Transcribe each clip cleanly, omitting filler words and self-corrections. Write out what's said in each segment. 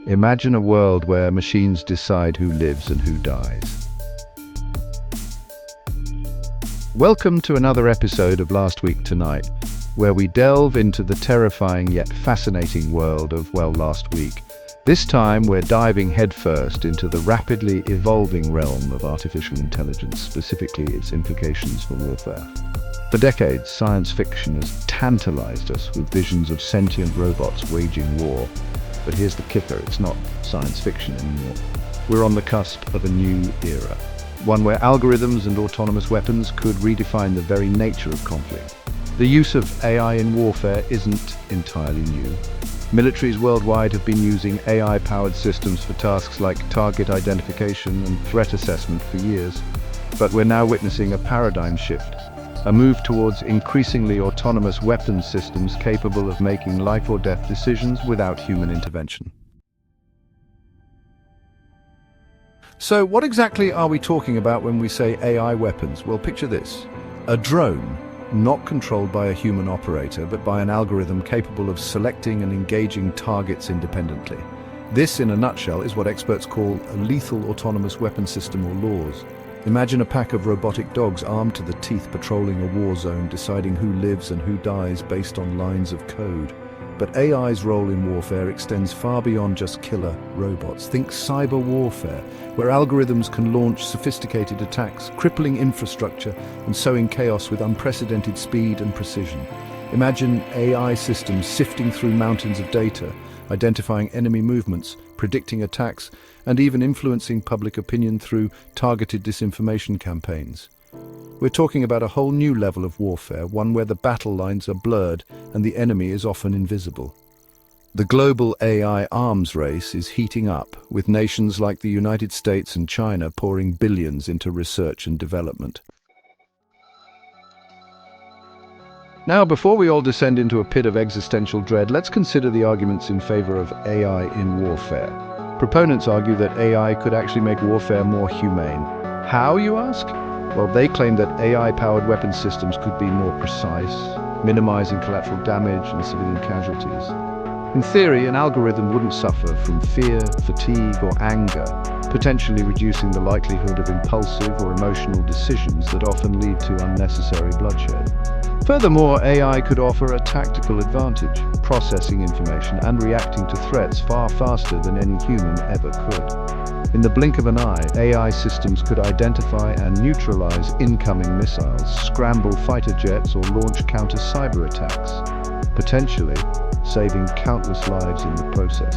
Imagine a world where machines decide who lives and who dies. Welcome to another episode of Last Week Tonight, where we delve into the terrifying yet fascinating world of, well, last week. This time we're diving headfirst into the rapidly evolving realm of artificial intelligence, specifically its implications for warfare. For decades, science fiction has tantalized us with visions of sentient robots waging war. But here's the kicker, it's not science fiction anymore. We're on the cusp of a new era, one where algorithms and autonomous weapons could redefine the very nature of conflict. The use of AI in warfare isn't entirely new. Militaries worldwide have been using AI-powered systems for tasks like target identification and threat assessment for years. But we're now witnessing a paradigm shift, a move towards increasingly autonomous weapons systems capable of making life or death decisions without human intervention. So what exactly are we talking about when we say AI weapons? Well, picture this. A drone, not controlled by a human operator, but by an algorithm capable of selecting and engaging targets independently. This, in a nutshell, is what experts call a lethal autonomous weapon system, or LAWS. Imagine a pack of robotic dogs armed to the teeth patrolling a war zone, deciding who lives and who dies based on lines of code. But AI's role in warfare extends far beyond just killer robots. Think cyber warfare, where algorithms can launch sophisticated attacks, crippling infrastructure and sowing chaos with unprecedented speed and precision. Imagine AI systems sifting through mountains of data, identifying enemy movements, predicting attacks, and even influencing public opinion through targeted disinformation campaigns. We're talking about a whole new level of warfare, one where the battle lines are blurred and the enemy is often invisible. The global AI arms race is heating up, with nations like the United States and China pouring billions into research and development. Now, before we all descend into a pit of existential dread, let's consider the arguments in favor of AI in warfare. Proponents argue that AI could actually make warfare more humane. How, you ask? Well, they claim that AI-powered weapons systems could be more precise, minimizing collateral damage and civilian casualties. In theory, an algorithm wouldn't suffer from fear, fatigue, or anger, potentially reducing the likelihood of impulsive or emotional decisions that often lead to unnecessary bloodshed. Furthermore, AI could offer a tactical advantage, processing information and reacting to threats far faster than any human ever could. In the blink of an eye, AI systems could identify and neutralize incoming missiles, scramble fighter jets, or launch counter-cyber attacks, potentially saving countless lives in the process.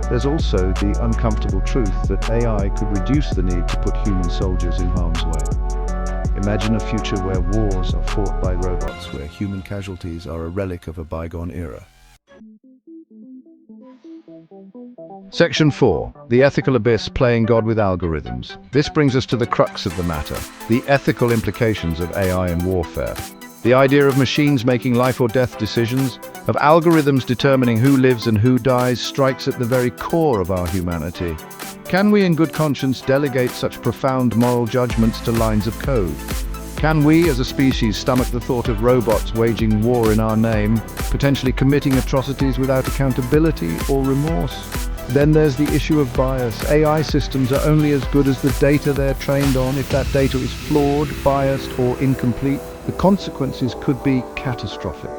There's also the uncomfortable truth that AI could reduce the need to put human soldiers in harm's way. Imagine a future where wars are fought by robots, where human casualties are a relic of a bygone era. Section 4. The ethical abyss, playing God with algorithms. This brings us to the crux of the matter, the ethical implications of AI in warfare. The idea of machines making life or death decisions, of algorithms determining who lives and who dies, strikes at the very core of our humanity. Can we in good conscience delegate such profound moral judgments to lines of code? Can we as a species stomach the thought of robots waging war in our name, potentially committing atrocities without accountability or remorse? Then there's the issue of bias. AI systems are only as good as the data they're trained on. If that data is flawed, biased, or incomplete, the consequences could be catastrophic.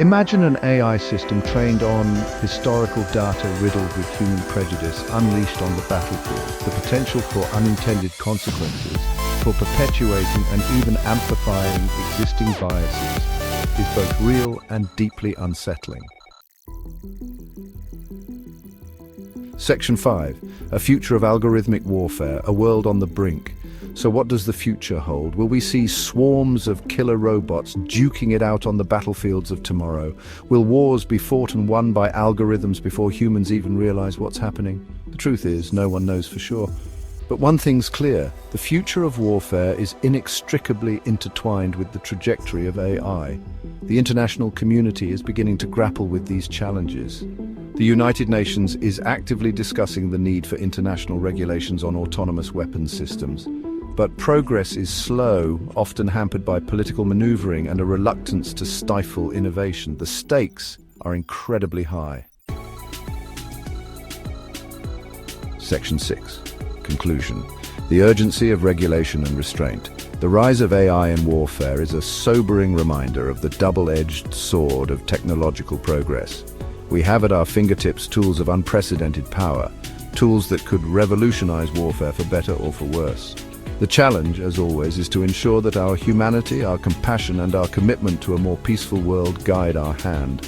Imagine an AI system trained on historical data riddled with human prejudice unleashed on the battlefield. The potential for unintended consequences, for perpetuating and even amplifying existing biases, is both real and deeply unsettling. Section 5. A future of algorithmic warfare, a world on the brink. So what does the future hold? Will we see swarms of killer robots duking it out on the battlefields of tomorrow? Will wars be fought and won by algorithms before humans even realize what's happening? The truth is, no one knows for sure. But one thing's clear, the future of warfare is inextricably intertwined with the trajectory of AI. The international community is beginning to grapple with these challenges. The United Nations is actively discussing the need for international regulations on autonomous weapons systems. But progress is slow, often hampered by political maneuvering and a reluctance to stifle innovation. The stakes are incredibly high. Section 6. Conclusion. The urgency of regulation and restraint. The rise of AI in warfare is a sobering reminder of the double-edged sword of technological progress. We have at our fingertips tools of unprecedented power, tools that could revolutionize warfare for better or for worse. The challenge, as always, is to ensure that our humanity, our compassion, and our commitment to a more peaceful world guide our hand.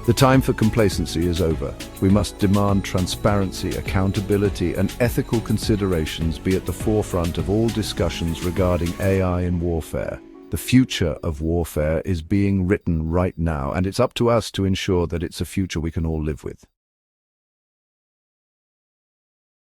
The time for complacency is over. We must demand transparency, accountability, and ethical considerations be at the forefront of all discussions regarding AI in warfare. The future of warfare is being written right now, and it's up to us to ensure that it's a future we can all live with.